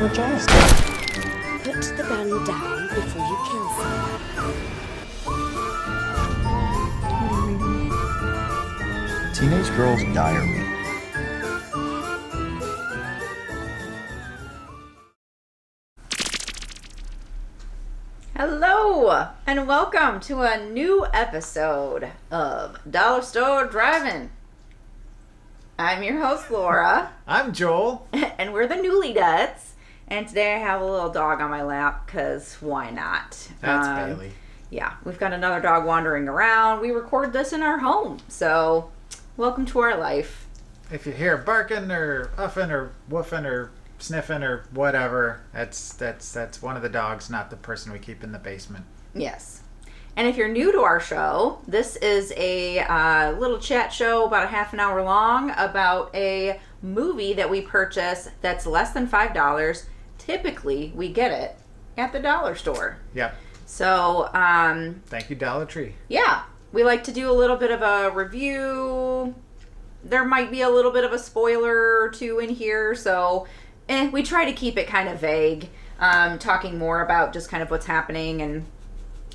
or jazz? Put the gun down before you kill someone. Teenage Girl's Diary. Hello, and welcome to a new episode of Dollar Store Driving. I'm your host, Laura. I'm Joel. And we're the Newlydeads. And today I have a little dog on my lap, because why not? That's Bailey. Yeah, we've got another dog wandering around. We record this in our home, so welcome to our life. If you hear barking or uffing or woofing or sniffing or whatever, that's one of the dogs, not the person we keep in the basement. Yes. And if you're new to our show, this is a little chat show about a half an hour long about a movie that we purchase that's less than $5. Typically, we get it at the dollar store. Yep. So, thank you, Dollar Tree. Yeah. We like to do a little bit of a review. There might be a little bit of a spoiler or two in here, so we try to keep it kind of vague, talking more about just kind of what's happening and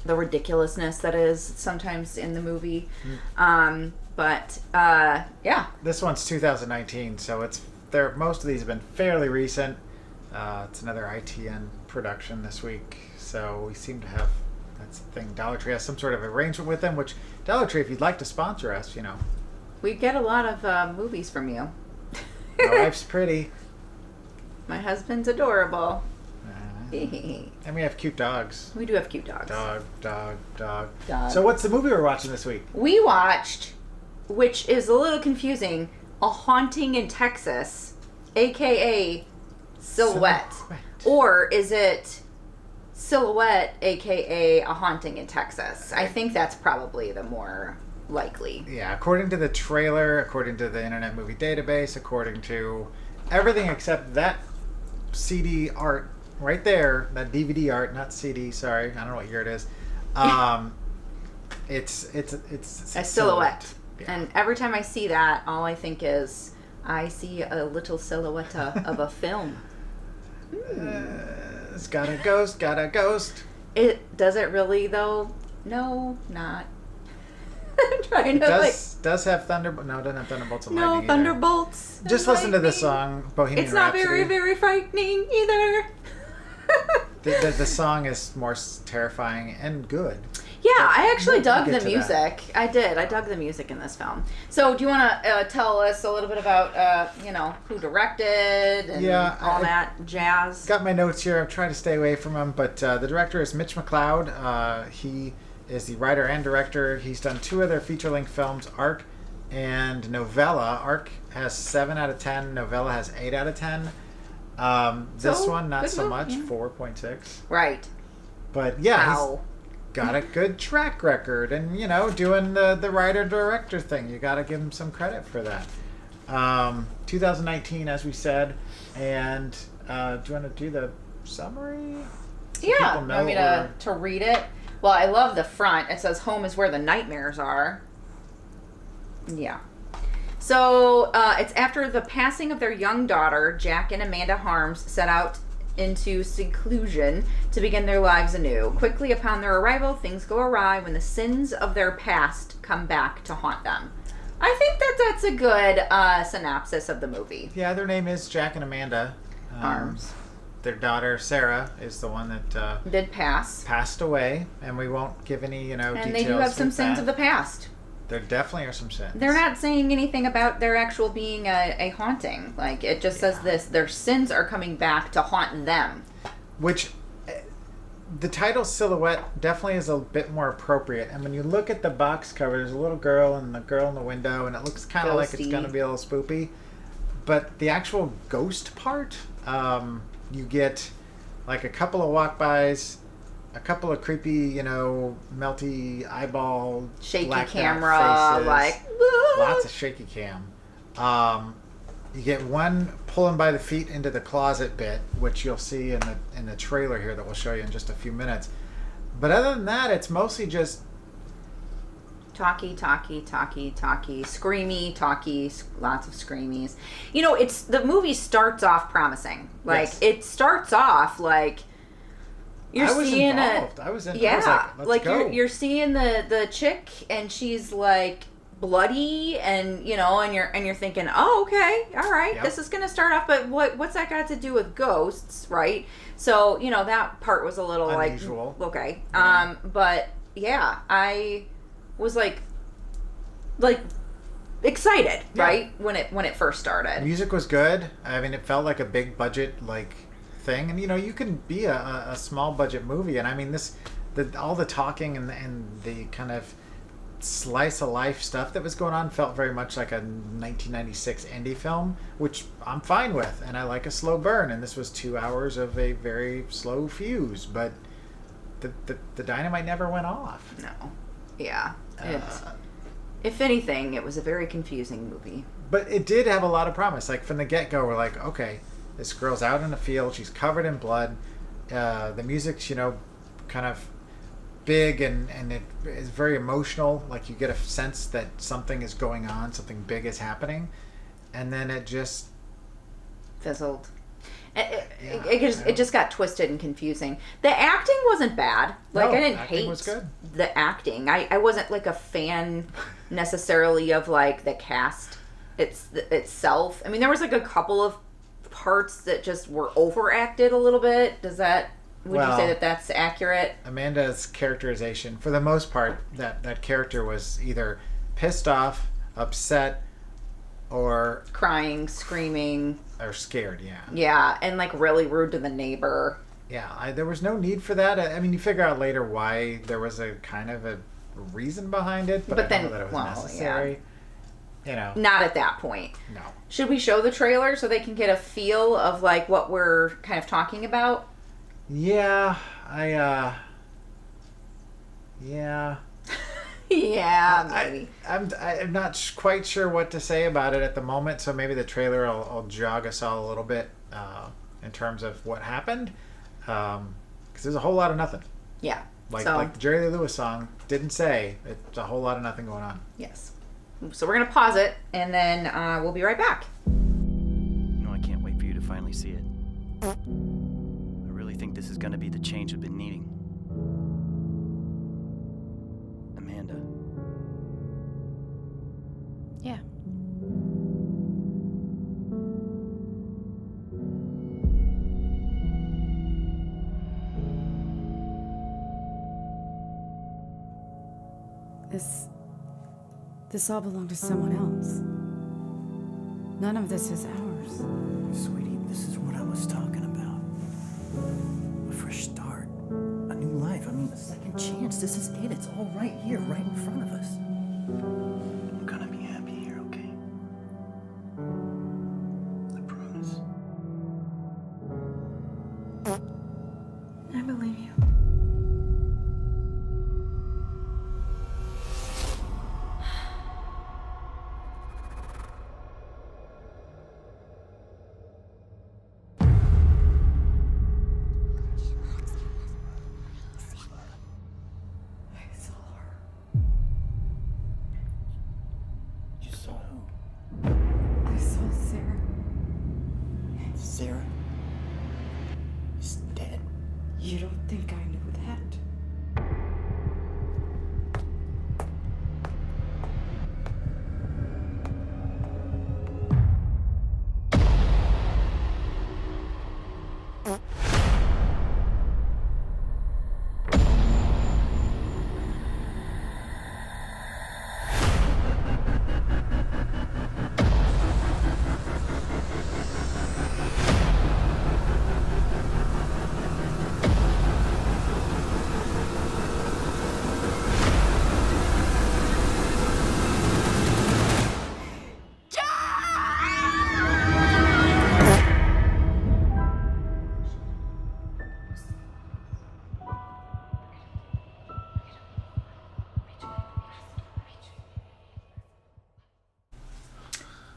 the ridiculousness that is sometimes in the movie. Yeah. This one's 2019, so most of these have been fairly recent. It's another ITN production this week, so we seem to have, that's the thing, Dollar Tree has some sort of arrangement with them, which, Dollar Tree, if you'd like to sponsor us, We get a lot of movies from you. My wife's pretty. My husband's adorable. And we have cute dogs. We do have cute dogs. Dog. Dog. So what's the movie we're watching this week? We watched, which is a little confusing, A Haunting in Texas, a.k.a. Silhouette. Or is it Silhouette, a.k.a. A Haunting in Texas? I think that's probably the more likely. Yeah, according to the trailer, according to the Internet Movie Database, according to everything except that CD art right there, that DVD art, not CD, sorry, I don't know what year it is. It's a silhouette. Yeah. And every time I see that, all I think is I see a little silhouette of a film. It's got a ghost. Does it really though? No, not. I'm trying to does have Thunderbolts. No, it doesn't have Thunderbolts and No, lightning either. Thunderbolts. Just listen to the song Bohemian It's not Rhapsody. very, very frightening either. The song is more terrifying and good. Yeah, I actually We'll dug get the to music. that. I did. I dug the music in this film. So, do you want to tell us a little bit about, who directed and all that jazz? Got my notes here. I've tried to stay away from him, but the director is Mitch McLeod. He is the writer and director. He's done two other feature-length films, Arc and Novella. Arc has 7 out of 10. Novella has 8 out of 10. This one, not so much, 4.6. Right. But yeah, Wow. he's got a good track record. And, doing the writer-director thing. You got to give him some credit for that. 2019, as we said. And do you want to do the summary? Yeah. You want me to read it? Well, I love the front. It says, "Home is where the nightmares are." Yeah. So, it's after the passing of their young daughter, Jack and Amanda Harms set out into seclusion to begin their lives anew. Quickly upon their arrival, things go awry when the sins of their past come back to haunt them. I think that's a good synopsis of the movie. Yeah, their name is Jack and Amanda Harms. Their daughter, Sarah, is the one that did passed away, and we won't give any, details. And they do have some sins of the past. There definitely are some sins. They're not saying anything about their actual being a haunting. Like, it just says this, their sins are coming back to haunt them. Which, the title Silhouette definitely is a bit more appropriate. And when you look at the box cover, there's a little girl and the girl in the window, and it looks kind of like it's going to be a little spoopy. But the actual ghost part, you get like a couple of walk-bys, a couple of creepy, melty eyeball, shaky camera, faces, like lots of shaky cam. You get one pulling by the feet into the closet bit, which you'll see in the trailer here that we'll show you in just a few minutes. But other than that, it's mostly just talky, screamy, talky, lots of screamies. You know, the movie starts off promising. Like, it starts off like you're seeing involved. I was like, let's go. You're seeing the chick, and she's like bloody, and you know, and you're thinking, oh, okay, all right, this is gonna start off, but what's that got to do with ghosts, right? So, you know, that part was a little unusual. Like, okay, but yeah, I was like excited, right, when it first started. Music was good. I mean, it felt like a big budget like thing, and you know, you can be a small budget movie, and I mean, all the talking and the kind of slice of life stuff that was going on felt very much like a 1996 indie film, which I'm fine with, and I like a slow burn, and this was 2 hours of a very slow fuse, but the dynamite never went off. No. Yeah. If anything, it was a very confusing movie. But it did have a lot of promise. Like, from the get-go, we're like, okay, this girl's out in the field, she's covered in blood, the music's, you know, kind of big, and it is very emotional. Like, you get a sense that something is going on, something big is happening, and then it just fizzled. It just got twisted and confusing. The acting wasn't bad. Like, I didn't hate was good. The acting. I wasn't like a fan necessarily of like the cast itself. I mean, there was like a couple of parts that just were overacted a little bit. Would you say that that's accurate? Amanda's characterization, for the most part, that character was either pissed off, upset, or crying, screaming, or scared. Yeah, and like really rude to the neighbor. Yeah, there was no need for that. I mean, you figure out later why there was a kind of a reason behind it, but I don't know that it was necessary. You know, not at that point. No. Should we show the trailer so they can get a feel of like what we're kind of talking about? Yeah, Yeah, maybe. I'm not quite sure what to say about it at the moment, so maybe the trailer will jog us all a little bit in terms of what happened, because there's a whole lot of nothing. Yeah. Like the Jerry Lee Lewis song didn't say. It's a whole lot of nothing going on. Yes. So we're going to pause it, and then we'll be right back. You know, I can't wait for you to finally see it. I really think this is going to be the change I've been needing. Amanda. Yeah. This all belonged to someone else. None of this is ours. Sweetie, this is what I was talking about. A fresh start. A new life. I mean, a second chance. This is it. It's all right here, right in front of us. I'm gonna be happy here, okay? I promise. I believe you. You saw who? I saw Sarah. Sarah is dead. You don't think I knew that?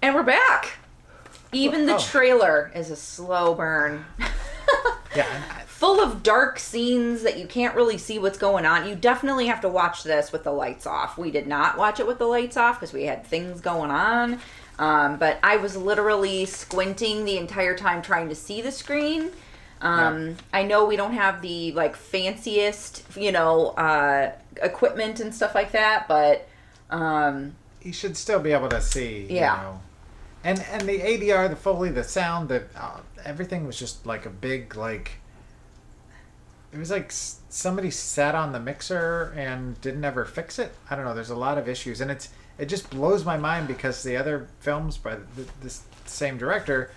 And we're back. Even the trailer is a slow burn. Yeah, full of dark scenes that you can't really see what's going on. You definitely have to watch this with the lights off. We did not watch it with the lights off because we had things going on. But I was literally squinting the entire time trying to see the screen. I know we don't have the like fanciest, equipment and stuff like that, but you should still be able to see. You know. And the ADR, the Foley, the sound, everything was just like a big like. It was like somebody sat on the mixer and didn't ever fix it. I don't know. There's a lot of issues, and it just blows my mind because the other films by this same director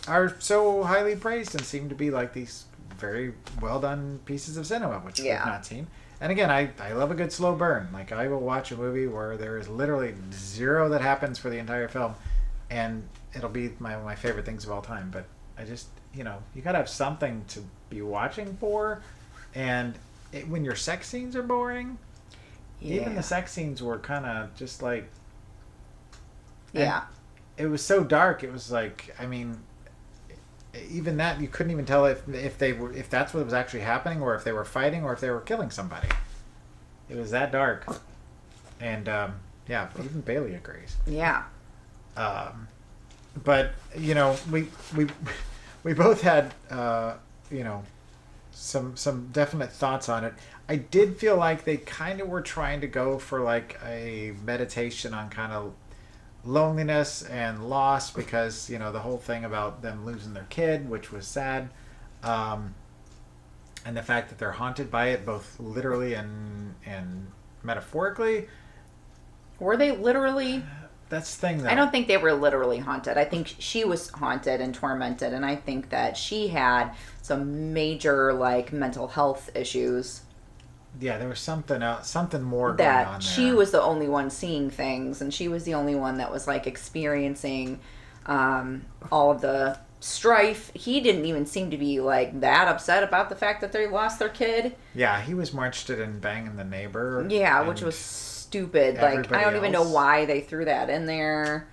are so highly praised and seem to be like these very well done pieces of cinema, which I've not seen. And again, I love a good slow burn. Like I will watch a movie where there is literally zero that happens for the entire film, and it'll be one of my favorite things of all time. But I just, you gotta have something to be watching for, and when your sex scenes are boring, even the sex scenes were kind of just like, it was so dark. It was like, I mean, even that you couldn't even tell if that's what was actually happening, or if they were fighting, or if they were killing somebody. It was that dark, and even Bailey agrees. Yeah. But we both had some definite thoughts on it. I did feel like they kind of were trying to go for like a meditation on kind of loneliness and loss, because the whole thing about them losing their kid, which was sad, and the fact that they're haunted by it both literally and metaphorically. Were they literally? That's the thing, though. I don't think they were literally haunted. I think she was haunted and tormented, and I think that she had some major like mental health issues. Yeah, there was something else, something more that going on there. She was the only one seeing things, and she was the only one that was like experiencing all of the strife. He didn't even seem to be like that upset about the fact that they lost their kid. Yeah, he was more interested in banging the neighbor. Yeah, which was stupid. Like, I don't even know why they threw that in there.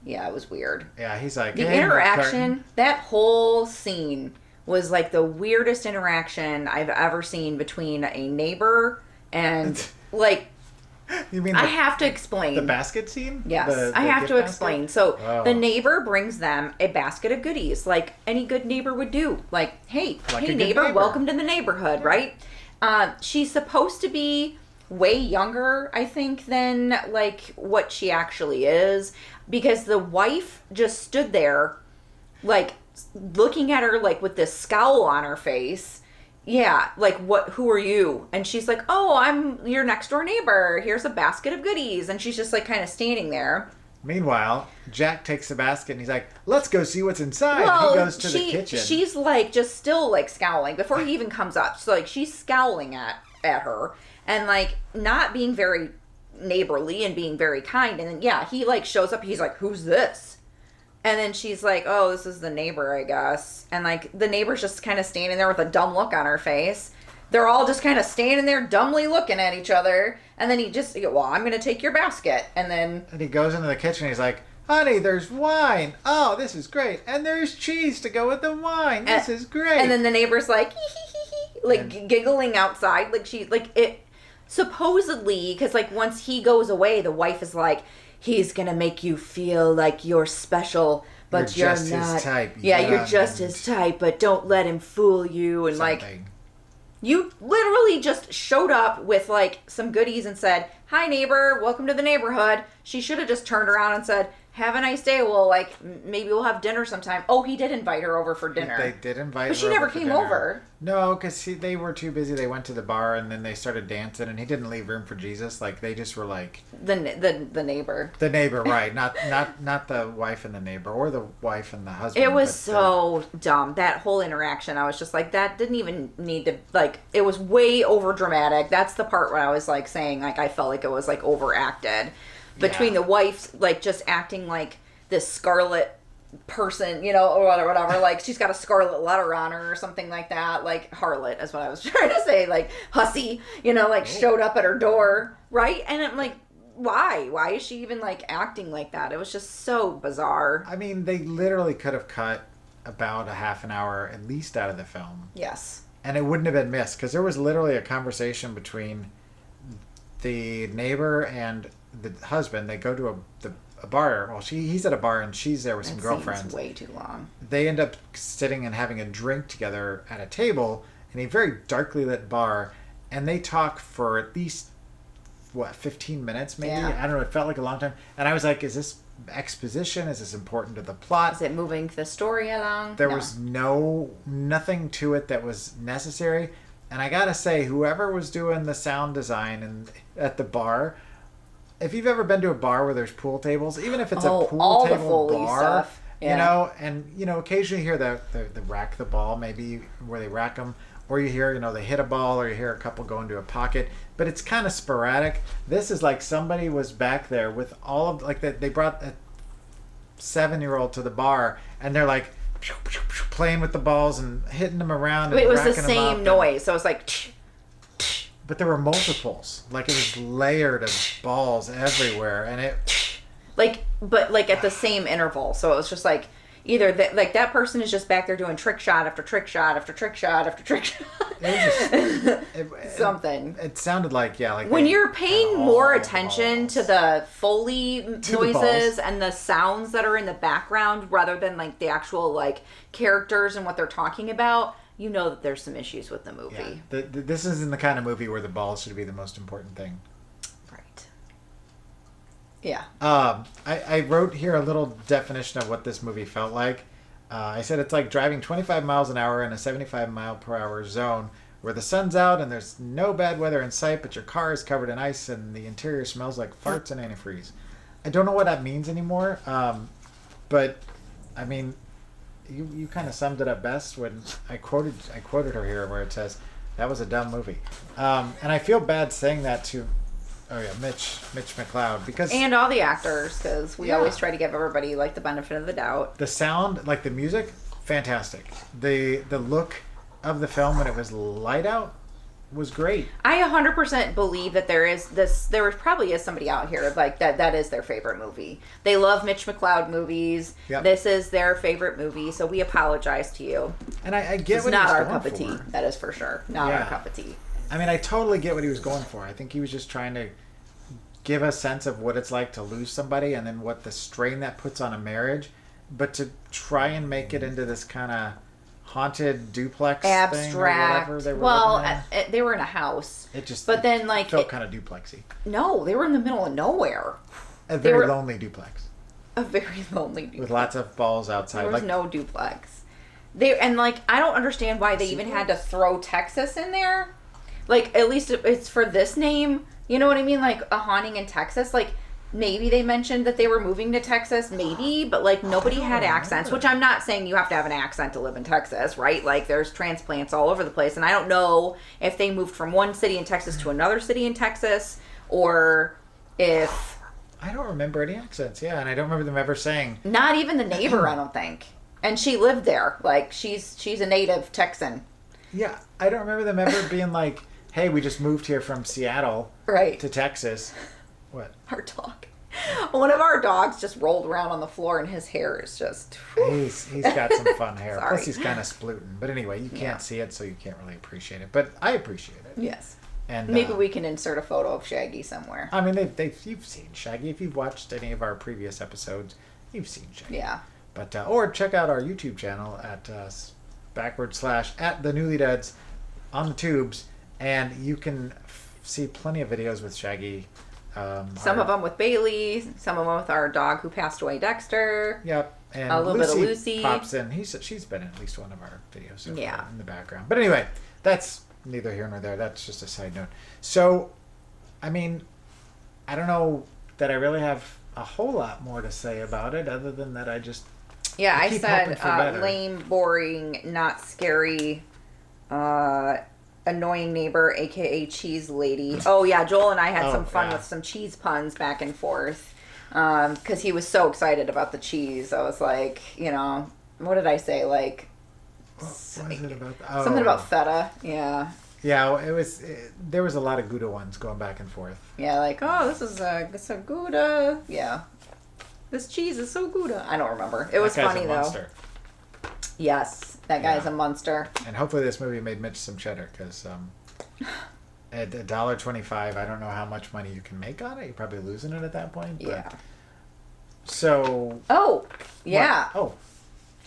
Yeah, it was weird. Yeah, he's like, the interaction, that whole scene was like the weirdest interaction I've ever seen between a neighbor and like. You mean I have to explain the basket scene? Yes, I have to explain. So the neighbor brings them a basket of goodies, like any good neighbor would do. Like, hey neighbor, welcome to the neighborhood, right? She's supposed to be way younger, I think, than like what she actually is, because the wife just stood there, like looking at her like with this scowl on her face. Yeah, like, who are you? And she's like, oh, I'm your next door neighbor. Here's a basket of goodies. And she's just like kind of standing there. Meanwhile, Jack takes the basket and he's like, let's go see what's inside. Well, he goes to the kitchen. She's like just still like scowling before he even comes up. So like she's scowling at her and like not being very neighborly and being very kind. And then, he like shows up. He's like, who's this? And then she's like, oh, this is the neighbor, I guess. And, like, the neighbor's just kind of standing there with a dumb look on her face. They're all just kind of standing there dumbly looking at each other. And then he goes, well, I'm going to take your basket. And he goes into the kitchen and he's like, honey, there's wine. Oh, this is great. And there's cheese to go with the wine. This is great. And then the neighbor's like, like, giggling outside. Like, supposedly, because, like, once he goes away, the wife is like, he's gonna make you feel like you're special, but you're just not. His type. You're just his type, but don't let him fool you. And like, you literally just showed up with like some goodies and said, "Hi, neighbor, welcome to the neighborhood." She should have just turned around and said, "Have a nice day. Well, like maybe we'll have dinner sometime." Oh, he did invite her over for dinner. They did invite her, but she never came over. No, because they were too busy. They went to the bar and then they started dancing, and he didn't leave room for Jesus. Like they just were like the neighbor. The neighbor, right? Not the wife and the neighbor, or the wife and the husband. It was so dumb, that whole interaction. I was just like, that didn't even need to, like, it was way over dramatic. That's the part where I was like saying, like, I felt like it was like overacted. Between the wife, like, just acting like this scarlet person, or whatever, like, she's got a scarlet letter on her or something like that, like, harlot is what I was trying to say, like, hussy, showed up at her door, right? And I'm like, why is she even, like, acting like that? It was just so bizarre. I mean, they literally could have cut about a half an hour at least out of the film. Yes. And it wouldn't have been missed because there was literally a conversation between the neighbor and the husband. They go to a bar. Well, he's at a bar and she's there with some girlfriends. Seems way too long. They end up sitting and having a drink together at a table in a very darkly lit bar, and they talk for at least 15 minutes maybe. Yeah. I don't know. It felt like a long time, and I was like, "Is this exposition? Is this important to the plot? Is it moving the story along?" There was nothing to it that was necessary. And I gotta say, whoever was doing the sound design at the bar, if you've ever been to a bar where there's pool tables, even if it's a pool the table Foley bar, stuff. Yeah. occasionally you hear the rack the ball, maybe where they rack them, or you hear, they hit a ball, or you hear a couple go into a pocket, but it's kind of sporadic. This is like somebody was back there with all of, like, they brought a 7-year-old to the bar, and they're like playing with the balls and hitting them around. But and it was the racking them same up noise, so it was like. but there were multiples. Like, it was layered of balls everywhere, and it. But at the same interval, so it was just like either that person is just back there doing trick shot after trick shot after trick shot after trick shot. It was just Something. It sounded like when you're paying more attention to the Foley noises and the sounds that are in the background rather than like the actual like characters and what they're talking about, you know that there's some issues with the movie. Yeah. This isn't the kind of movie where the balls should be the most important thing. Right. Yeah. I wrote here a little definition of what this movie felt like. I said it's like driving 25 miles an hour in a 75 mile per hour zone where the sun's out and there's no bad weather in sight, but your car is covered in ice and the interior smells like farts and antifreeze. I don't know what that means anymore, but I mean, you kind of summed it up best when I quoted her here where it says that was a dumb movie, and I feel bad saying that to. Oh yeah, Mitch McLeod, because and all the actors, because we always try to give everybody like the benefit of the doubt. The sound, like the music, fantastic. The look of the film when it was light out was great. I 100% believe that there probably is somebody out here like that is their favorite movie. They love Mitch McLeod movies. Yep. This is their favorite movie, so we apologize to you. And I get what not he was our going cup of tea. That is for sure. Not our cup of tea. I mean, I totally get what he was going for. I think he was just trying to give a sense of what it's like to lose somebody and then what the strain that puts on a marriage. But to try and make it into this kind of haunted duplex abstract thing or whatever they were they were in a house. Then like felt kind of duplexy. No, they were in the middle of nowhere. A very lonely duplex. A very lonely duplex. With lots of balls outside. There was no duplex. I don't understand why they even had to throw Texas in there. Like, at least it's for this name. You know what I mean? Like, a haunting in Texas. Like, maybe they mentioned that they were moving to Texas. Maybe. But, like, nobody had accents. Which I'm not saying you have to have an accent to live in Texas, right? Like, there's transplants all over the place. And I don't know if they moved from one city in Texas to another city in Texas. Or if... I don't remember any accents, yeah. And I don't remember them ever saying... Not even the neighbor, I don't think. And she lived there. Like, she's a native Texan. Yeah. I don't remember them ever being like... Hey, we just moved here from Seattle to Texas. What? Our dog. One of our dogs just rolled around on the floor and his hair is just... He's got some fun hair. Plus he's kind of splooting. But anyway, you can't see it, so you can't really appreciate it. But I appreciate it. Yes. And maybe we can insert a photo of Shaggy somewhere. I mean, you've seen Shaggy. If you've watched any of our previous episodes, you've seen Shaggy. Yeah. But or check out our YouTube channel at /at the Newlydeads on the tubes. And you can see plenty of videos with Shaggy. Some of them with Bailey. Some of them with our dog who passed away, Dexter. Yep. And a little bit of Lucy pops in. She's been in at least one of our videos so far in the background. But anyway, that's neither here nor there. That's just a side note. So, I mean, I don't know that I really have a whole lot more to say about it other than that I just... Yeah, I said lame, boring, not scary... annoying neighbor, aka cheese lady. Oh yeah, Joel and I had some fun with some cheese puns back and forth because he was so excited about the cheese. I was like, what did I say? Like, what was it about? Something about feta. Yeah. Yeah, there was a lot of Gouda ones going back and forth. Yeah, like, oh, this is a Gouda. Yeah, this cheese is so Gouda. I don't remember. It was funny though. Yes, that guy's Yeah. a monster. And hopefully this movie made Mitch some cheddar, because at $1.25, I don't know how much money you can make on it. You're probably losing it at that point. But, Yeah. So. Oh, yeah. What? Oh.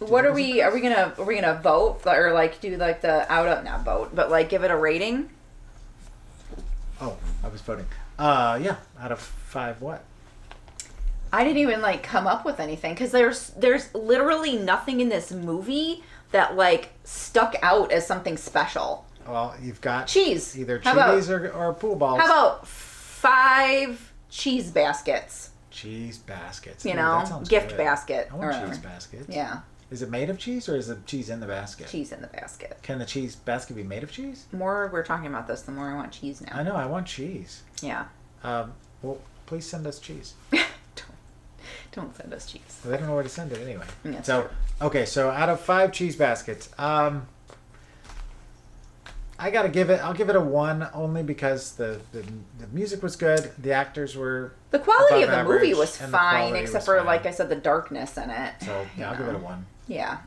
What are we gonna vote or like do like the not vote, but like give it a rating? Oh, I was voting. Yeah, out of 5 what? I didn't even like come up with anything because there's literally nothing in this movie that like stuck out as something special. Well, you've got Cheese. Either How about- cheese or pool balls. How about 5 cheese baskets? Cheese baskets? You Ooh, know, that sounds gift good. basket. I or want whatever. cheese baskets. Yeah, Is it made of cheese, or is the cheese in the basket? cheese in the basket. Can the cheese basket be made of cheese? The more we're talking about this, the more I want cheese now. I know, I want cheese. Yeah. Well, please send us cheese. Don't send us cheese. Well, they don't know where to send it anyway. That's so, true. okay, so out of 5 cheese baskets, I'll give it a 1 only because the music was good, the actors were The quality of above the movie average, was and the fine, quality except was for fine. like I said, the darkness in it. So yeah, I'll give it a 1. Yeah.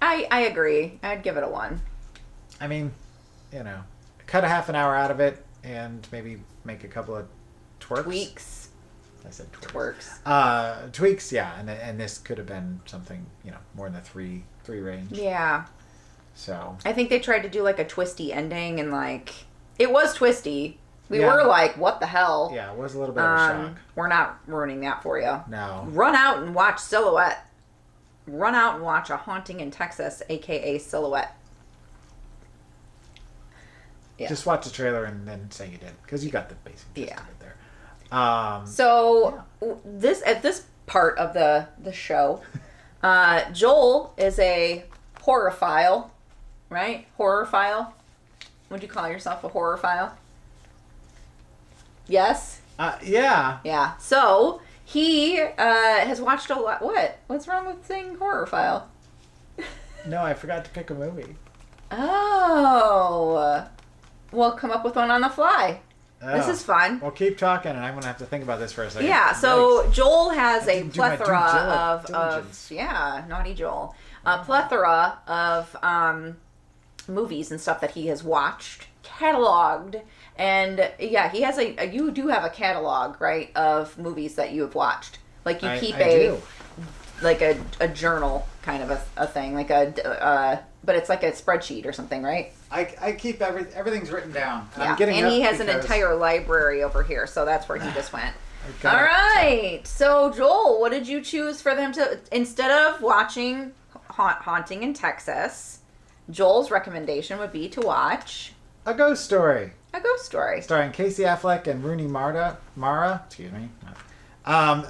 I agree. I'd give it a 1. I mean, cut a half an hour out of it and maybe make a couple of twerks. Tweaks. I said twerks. Twerks. Tweaks, yeah, and this could have been something more in the 3 range. Yeah. So I think they tried to do like a twisty ending and like it was twisty. We Yeah. were like, what the hell? yeah, it was a little bit of a shock. We're not ruining that for you. No. Run out and watch Silhouette. Run out and watch A Haunting in Texas, aka Silhouette. Yeah. Just watch the trailer and then say you did, because you got the basic gist Yeah. of it there. So at this part of the show, Joel is a horrorphile, right? Horrorphile. Would you call yourself a horrorphile? Yes. Yeah. Yeah. So he has watched a lot. What's wrong with saying horrorphile? No, I forgot to pick a movie. Oh. Well, come up with one on the fly. This Oh. is fun. Well, keep talking, and I'm going to have to think about this for a second. Yeah, so Yikes. Joel has I a didn't do my due plethora diligence. naughty Joel, a plethora of movies and stuff that he has watched, cataloged, and yeah, he has you do have a catalog, right, of movies that you have watched. Like you keep I do. like a journal kind of a thing, like but it's like a spreadsheet or something, right? I keep everything's written down. Yeah, I'm getting and he up has an because entire library over here, so that's where he just went. I got All it. right. So, Joel, what did you choose for them to... Instead of watching Haunting in Texas, Joel's recommendation would be to watch A Ghost Story, A Ghost Story. starring Casey Affleck and Rooney Mara. Excuse me. I'm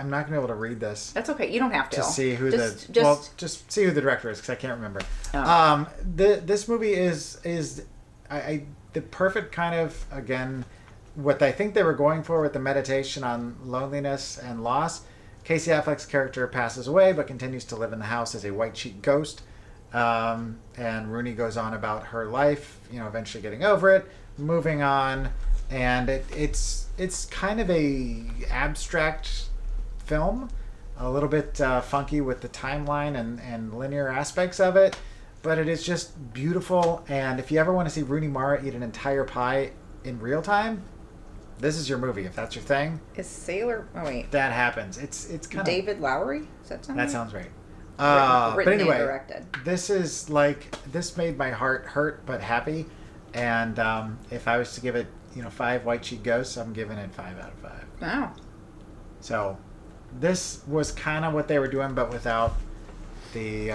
not going to be able to read this That's okay. You don't have to. to see who just see who the director is, because I can't remember. Oh. This movie is the perfect kind of, again, what I think they were going for with the meditation on loneliness and loss. Casey Affleck's character passes away but continues to live in the house as a white sheet ghost. And Rooney goes on about her life, eventually getting over it, moving on, and it's kind of a abstract film, a little bit funky with the timeline and linear aspects of it, but it is just beautiful. And if you ever want to see Rooney Mara eat an entire pie in real time, this is your movie. If that's your thing, Is Sailor... Oh, wait. that happens. It's kind of... David Lowery? Does that sound That right? sounds right. Written But anyway, and directed. this made my heart hurt but happy. And if I was to give it 5 white sheet ghosts, I'm giving it 5 out of 5. Wow. So this was kind of what they were doing, but without the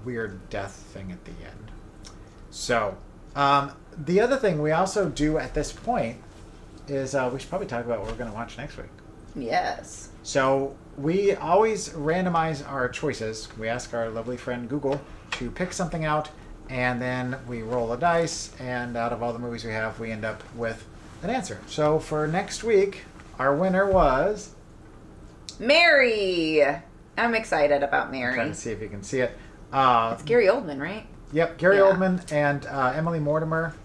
weird death thing at the end. So the other thing we also do at this point is we should probably talk about what we're going to watch next week. Yes. So we always randomize our choices. We ask our lovely friend Google to pick something out, and then we roll a dice, and out of all the movies we have, we end up with an answer. So for next week, our winner was... Mary. I'm excited about I'm Mary. trying to see if you can see it. It's Gary Oldman, right? Yep, Gary Yeah. Oldman and Emily Mortimer.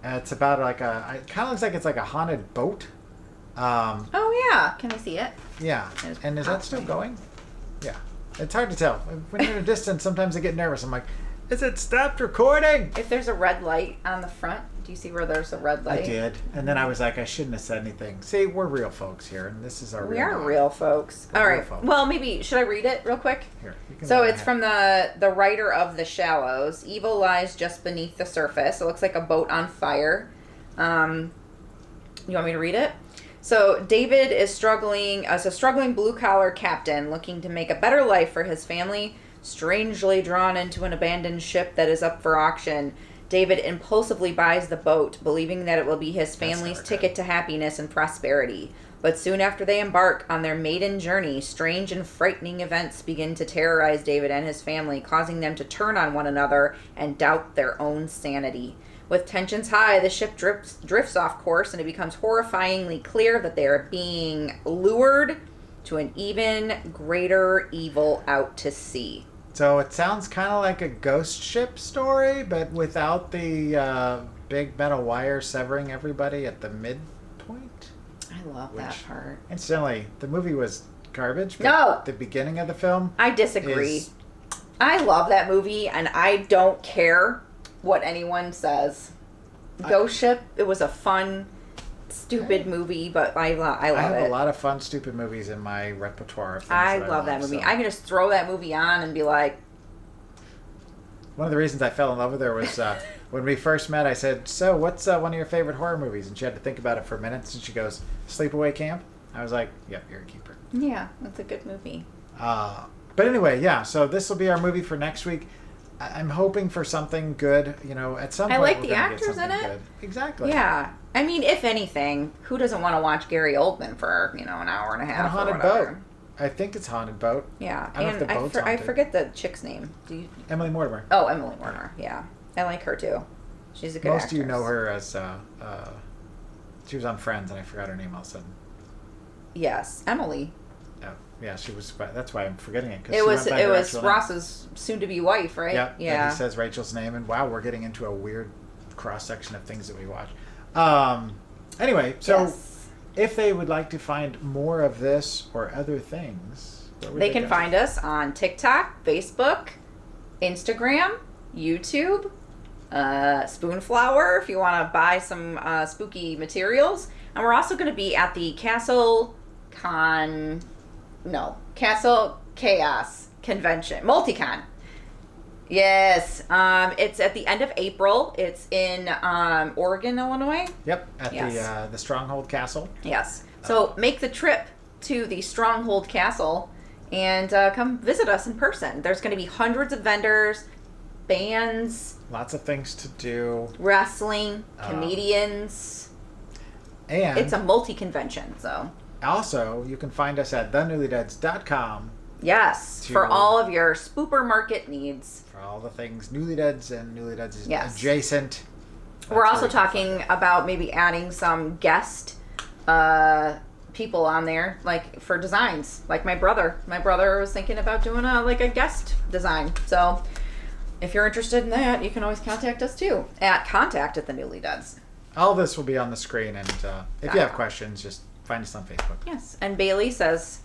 It's about it kind of looks like it's like a haunted boat. Oh yeah, can I see it? Yeah. It And is that still going? Yeah. It's hard to tell. When you're at a distance, sometimes I get nervous. I'm like, is it stopped recording? If there's a red light on the front, do you see where there's a red light? I did. And then I was like, I shouldn't have said anything. See, we're real folks here, and this is our We real are life. real folks. We're All real right. folks. Well, maybe should I read it real quick? Here, you can So go it's ahead. from the writer of The Shallows. Evil lies just beneath the surface. It looks like a boat on fire. You want me to read it? So David is struggling as a struggling blue-collar captain looking to make a better life for his family. Strangely drawn into an abandoned ship that is up for auction, David impulsively buys the boat, believing that it will be his family's never ticket to happiness and prosperity. But soon after they embark on their maiden journey, strange and frightening events begin to terrorize David and his family, causing them to turn on one another and doubt their own sanity. With tensions high, the ship drifts off course, and it becomes horrifyingly clear that they are being lured to an even greater evil out to sea. So it sounds kind of like a ghost ship story, but without the big metal wire severing everybody at the midpoint. I love that part. Incidentally, the movie was garbage. But No! The beginning of the film. I disagree. is- I love that movie, and I don't care what anyone says. Ghost Ship, it was a fun, stupid movie, but I love I have it. a lot of fun, stupid movies in my repertoire. Of things I that love that movie. so. I can just throw that movie on and be like, One of the reasons I fell in love with her was when we first met. I said, "So, what's one of your favorite horror movies?" And she had to think about it for a minute. And she goes, "Sleepaway Camp." I was like, "Yep, you're a keeper." yeah, that's a good movie. But anyway, yeah. So this will be our movie for next week. I'm hoping for something good. You know, at some I point like we're the gonna get actors in something it. Good. Exactly. Yeah. I mean, if anything, who doesn't want to watch Gary Oldman for, an hour and a half And a or haunted whatever? boat. I think it's Haunted Boat. Yeah. I don't know if And the boat's I haunted. forget the chick's name. Do you? Emily Mortimer. Oh, Emily Warner. Yeah. I like her too. She's a good Most actress. of you know her as she was on Friends, and I forgot her name all of a sudden. Yes, Emily. Oh, yeah, she was. That's why I'm forgetting it. 'Cause It she was went by her Ross's actual name. soon-to-be wife, right? Yep. Yeah. And he says Rachel's name, and wow, we're getting into a weird cross section of things that we watch. Anyway, so Yes. if they would like to find more of this or other things, where would They can go? find us on TikTok, Facebook, Instagram, YouTube, Spoonflower if you want to buy some spooky materials. And we're also going to be at the Castle Chaos Convention, Multicon. Yes, it's at the end of April. It's in Oregon, Illinois. Yep, at Yes. the Stronghold Castle. Yes. So make the trip to the Stronghold Castle and come visit us in person. There's going to be hundreds of vendors, bands, Lots of things to do, wrestling, comedians. and It's a multi-convention, so also you can find us at thenewlydeads.com yes, To- for all of your spooper market needs. for all the things Newlydeads and Newlydeads Yes. adjacent. We're That's also where you can find talking it. about maybe adding some guest people on there, like for designs. Like my brother was thinking about doing a guest design. So if you're interested in that, you can always contact us too at contact@thenewlydeads. All this will be on the screen, and if you have .com. questions, just find us on Facebook. Yes, and Bailey says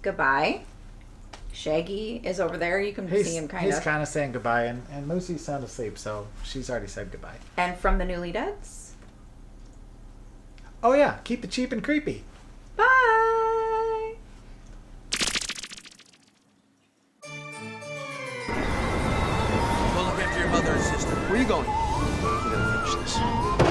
goodbye. Shaggy is over there. You can see him He's of. kind of saying goodbye, and Moosey's sound asleep, so she's already said goodbye. And from the Newlydeads, Oh yeah, keep it cheap and creepy. bye. Go look after your mother and sister. Where are you going? We gotta finish this.